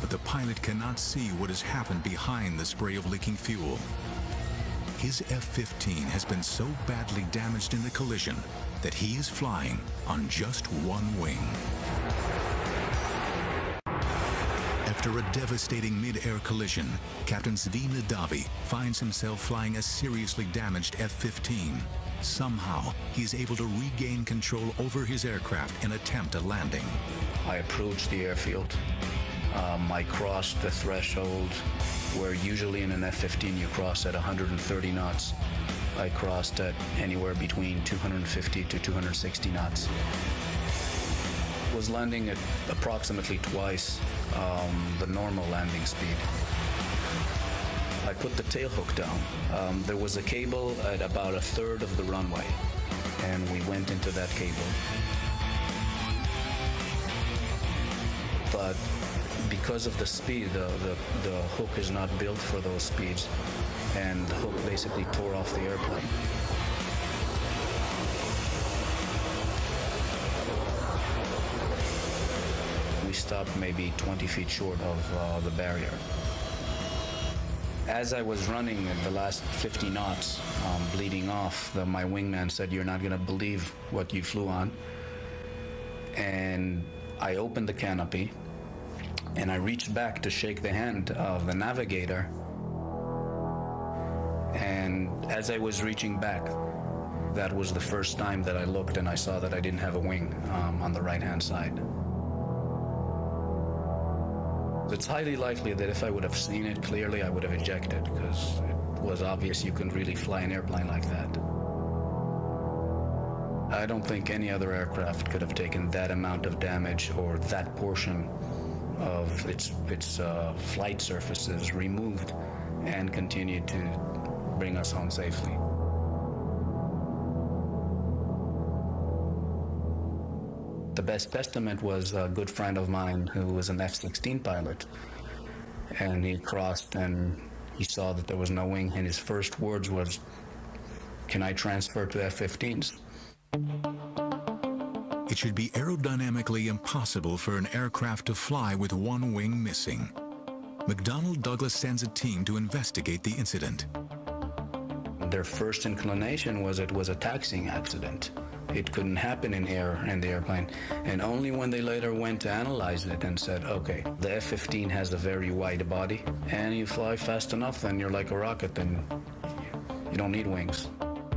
but the pilot cannot see what has happened behind the spray of leaking fuel. His F-15 has been so badly damaged in the collision that he is flying on just one wing. After a devastating mid-air collision, Captain Zvi Nadavi finds himself flying a seriously damaged F-15. Somehow, he is able to regain control over his aircraft and attempt a landing. I approached the airfield. I crossed the threshold where usually in an F-15 you cross at 130 knots. I crossed at anywhere between 250 to 260 knots. Was landing at approximately twice the normal landing speed. I put the tail hook down. There was a cable at about a third of the runway, and we went into that cable. But because of the speed, the hook is not built for those speeds, and the hook basically tore off the airplane. We stopped maybe 20 feet short of the barrier. As I was running at the last 50 knots, bleeding off, my wingman said, "You're not gonna believe what you flew on." And I opened the canopy, and I reached back to shake the hand of the navigator. And as I was reaching back, that was the first time that I looked and I saw that I didn't have a wing on the right-hand side. It's highly likely that if I would have seen it clearly, I would have ejected, because it was obvious you couldn't really fly an airplane like that. I don't think any other aircraft could have taken that amount of damage or that portion of its flight surfaces removed and continued to bring us home safely. The best testament was a good friend of mine who was an F-16 pilot, and he crossed and he saw that there was no wing, and his first words was, "Can I transfer to F-15s?" It should be aerodynamically impossible for an aircraft to fly with one wing missing. McDonnell Douglas sends a team to investigate the incident. Their first inclination was it was a taxiing accident. It couldn't happen in air in the airplane. And only when they later went to analyze it and said, okay, the F-15 has a very wide body, and you fly fast enough, then you're like a rocket, then you don't need wings.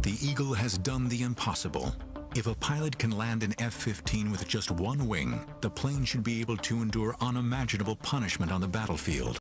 The Eagle has done the impossible. If a pilot can land an F-15 with just one wing, the plane should be able to endure unimaginable punishment on the battlefield.